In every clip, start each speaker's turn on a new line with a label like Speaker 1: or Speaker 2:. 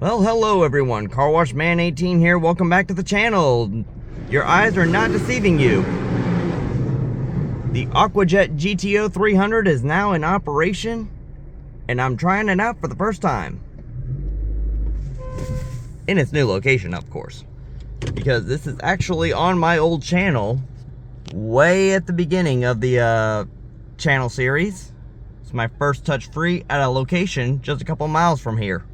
Speaker 1: Well, hello everyone, Car Wash Man 18 here. Welcome back to the channel. Your eyes are not deceiving you. The Aqua Jet GTO-300 is now in operation, and I'm trying it out for the first time. In its new location, of course. Because this is actually on my old channel, way at the beginning of the channel series. It's my first touch-free at a location just a couple miles from here.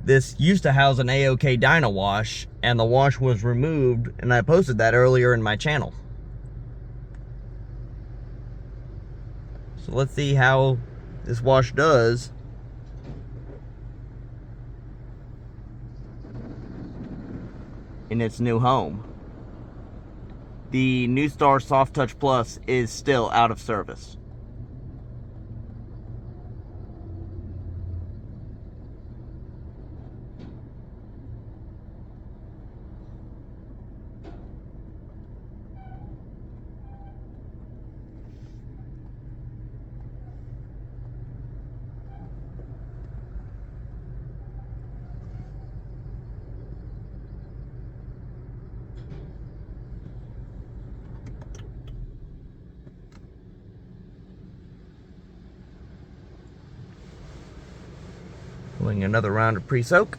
Speaker 1: This used to house an AOK Dynawash, and the wash was removed, and I posted that earlier in my channel. So let's see how this wash does in its new home. The New Star Soft Touch Plus is still out of service. Doing another round of pre-soak.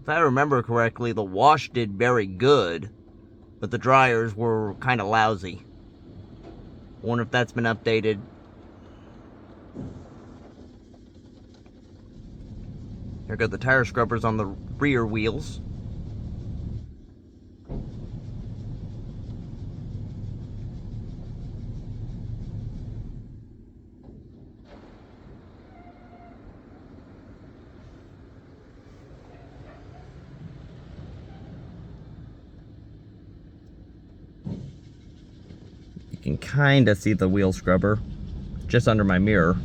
Speaker 1: If I remember correctly, the wash did very good, but the dryers were kind of lousy. I wonder if that's been updated. There go the tire scrubbers on the rear wheels. You can kind of see the wheel scrubber just under my mirror.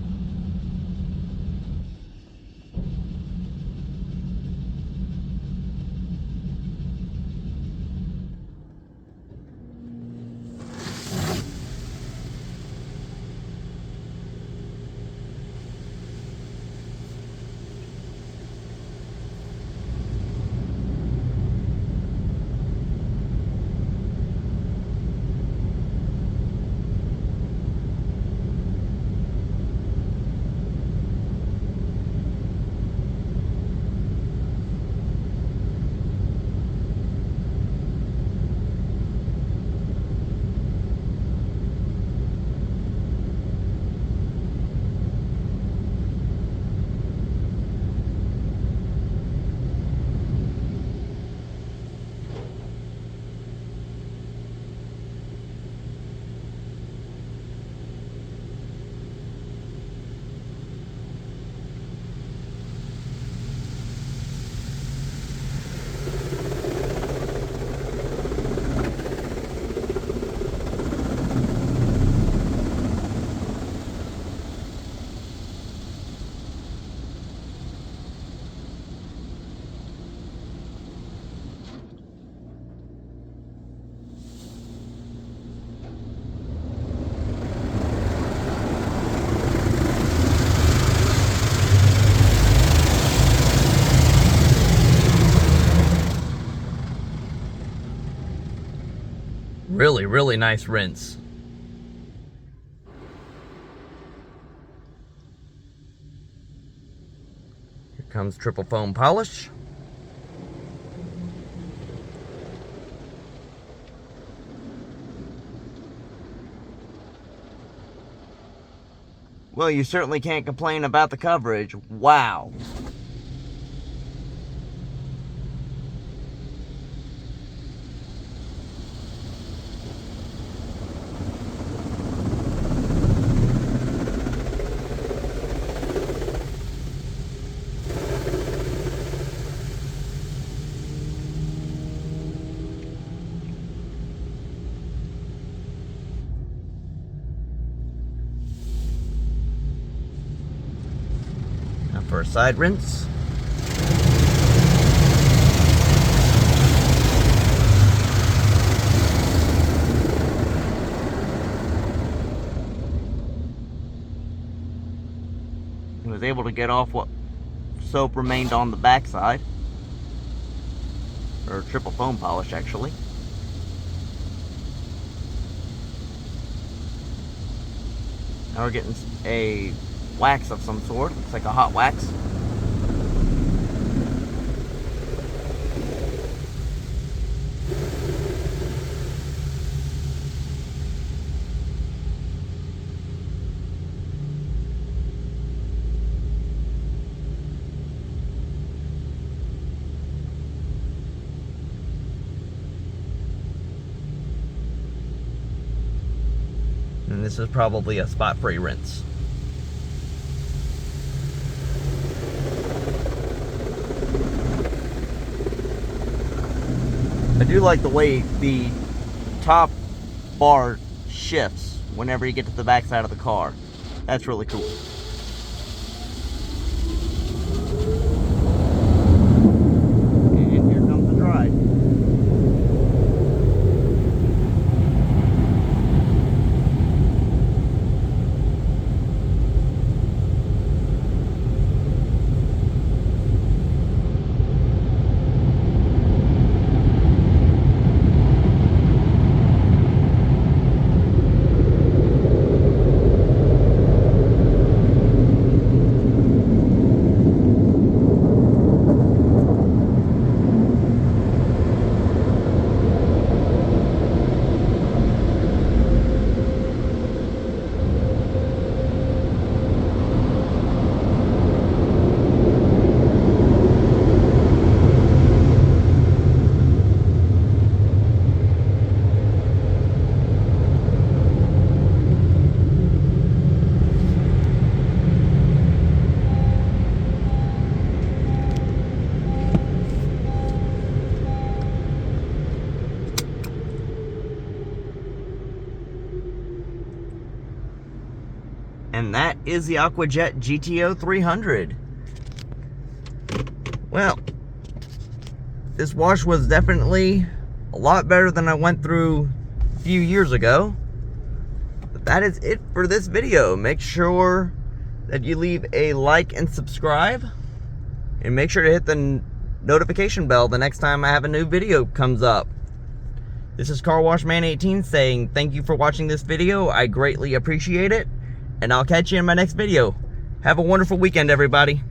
Speaker 1: Really nice rinse. Here comes triple foam polish. Well, you certainly can't complain about the coverage. Wow. for a side rinse. He was able to get off what soap remained on the backside, or triple foam polish actually. Now we're getting a wax of some sort. Looks like a hot wax. And this is probably a spot-free rinse. I do like the way the top bar shifts whenever you get to the back side of the car. That's really cool. And here comes the dry. And that is the Aqua Jet GTO-300. Well, this wash was definitely a lot better than I went through a few years ago. But that is it for this video. Make sure that you leave a like and subscribe. And make sure to hit the notification bell the next time I have a new video comes up. This is Car Wash Man 18 saying thank you for watching this video. I greatly appreciate it. And I'll catch you in my next video. Have a wonderful weekend, everybody.